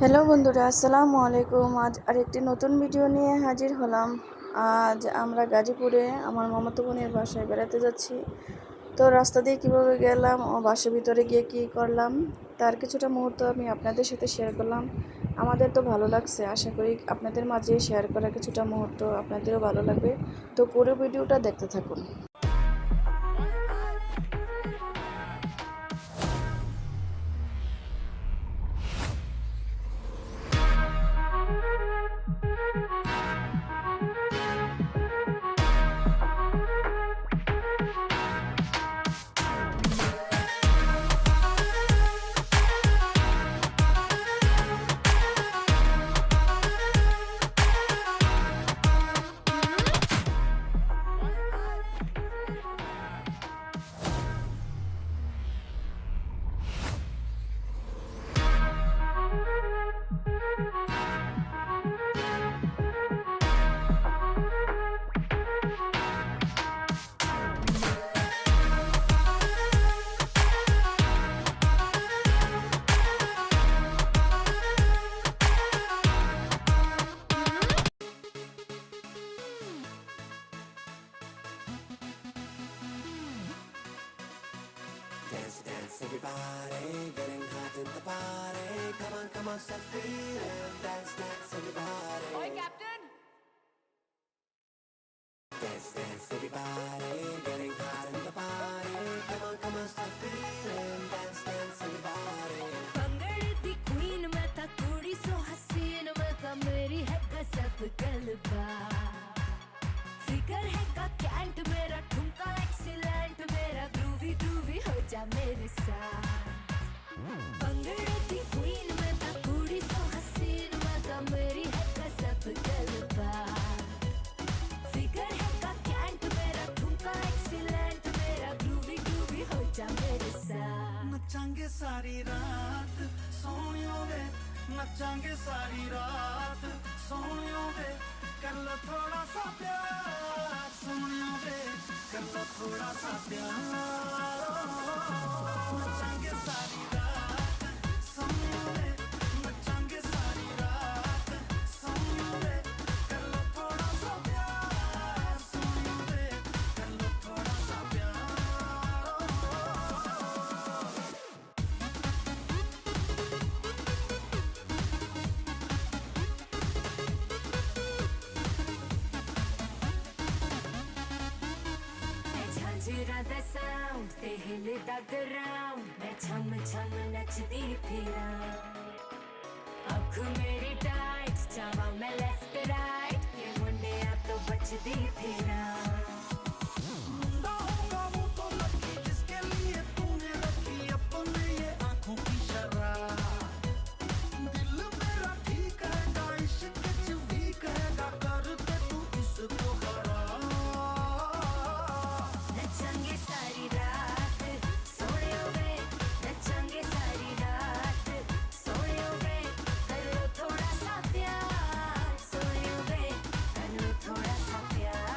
Hello বন্ধুরা, আসসালামু আলাইকুম। আজ আরেকটি নতুন ভিডিও নিয়ে হাজির হলাম। আজ আমরা গাজীপুরে আমার মামাতো বোনের বাসায় বেড়াতে যাচ্ছি। তো রাস্তা দিয়ে কীভাবে গেলাম ও বাসার ভিতরে গিয়ে কী করলাম তার কিছুটা মুহূর্ত আমি আপনাদের সাথে শেয়ার করলাম। আমাদের তো ভালো লাগছে, আশা করি আপনাদের মাঝে শেয়ার করা কিছুটা মুহূর্ত আপনাদেরও ভালো লাগবে। তো পুরো ভিডিওটা দেখতে থাকুন। Dance, dance, everybody, getting hot in the party. Come on, start feeling. Dance, dance, everybody. Oi, Captain! Dance, dance, everybody, getting hot in the party. Come on, start feeling. Dance, dance, everybody. पंगड़ी the queen मैं था कुड़ी सो हसीन मैं था मेरी है गजब गलबा फिकर है का कैंट मेरा ठुमका एक्सीलेंट मेरा ग्रूवी ग्रूवी हो जा मेरे साथ पंगड़ी दी queen मैं था कुड़ी सो हसीन मैं था मेरी है गजब गलबा फिकर है का कैंट मेरा ठुमका एक्सीलेंट मेरा ग्रूवी ग्रूवी हो जा मेरे साथ नचांगे सारी रात सोनियो वे नचांगे सारी रात सोनियो वे कर लो थोड़ा सा प्यार सोनियो वे कर लो थोड़ा सा प्यार नचांगे सारी रात सोनियो वे नचांगे सारी रात सोनियो वे कर लो थोड़ा सा प्यार सोनियो वे कर लो थोड़ा सा प्यार मैं झांझरा दा साउंड ते हिलदा ग्राउंड मैं छम छम नचदी फिरा अख मेरी टाइट जावा मैं लेफ्ट राइट ये मुंडे आप तो बचदी फिरा मुंडा होगा वो तो लकी जिसके लिए तूने रखी अपने ये आंखों की शराब दिल मेरा ठीक है इश्क च वीक है कर दे तू इसको खराब नचंगे सारी रात सोए वे नचंगे सारी रात सोए वे कर लो थोड़ा सा प्यार सोए वे कर लो थोड़ा सा प्यार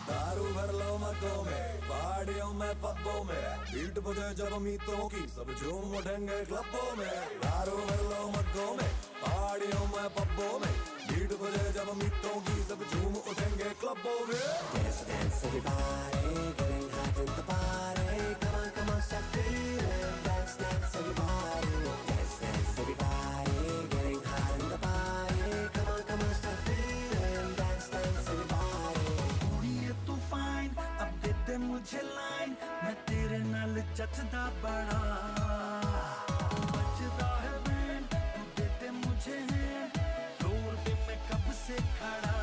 दारू भर लो मर्दों में, पहाड़ियों में, पब्बों में, बीट बजे जब मीतों की सब झूम उठेंगे क्लबों में। दारू भर लो मर्दों में, पहाड़ियों में, पब्बों में, बीट बजे जब मीतों की सब झूम उठेंगे क्लबों में। Dance, dance, everybody, getting hot in the party. Come on, start feeling. Dance, dance, everybody. Dance, dance, everybody, getting hot in the party. Come on, start feeling. Dance, dance, everybody. कुड़िए तू fine अब दे दे मुझे line मैं तेरे नाल जचदा बड़ा बचदा है band तू दे दे मुझे हैंड फ्लोर पे मैं कब से खड़ा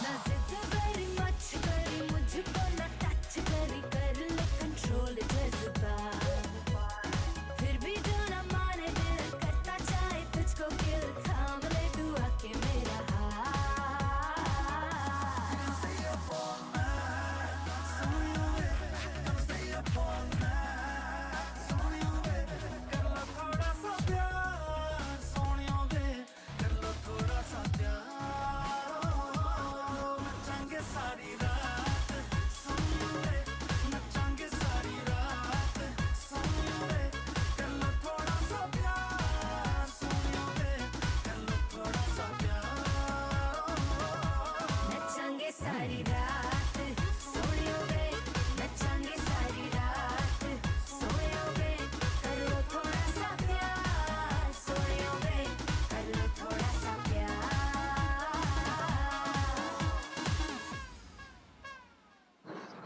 ना जिद very much करी मुझको ना टच करी कर ले कंट्रोल जज्बा फिर भी जो ना माने दिल करता चाहे तुझको किल थाम ले तू आके मेरा हाथ stay up all night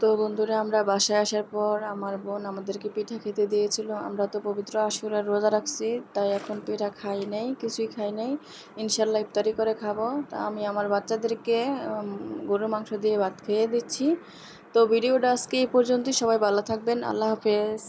তো বন্ধুরা, আমরা বাসায় আসার পর আমার বোন আমাদেরকে পিঠা খেতে দিয়েছিল। আমরা তো পবিত্র আশুরার রোজা রাখছি, তাই এখন পিঠা খাই নাই, কিছুই খাই নাই। ইনশাল্লাহ ইফতারি করে খাবো। তা আমি আমার বাচ্চাদেরকে গরুর মাংস দিয়ে ভাত খেয়ে দিচ্ছি। তো ভিডিওটা আজকে এই পর্যন্তই। সবাই ভালো থাকবেন। আল্লাহ হাফেজ।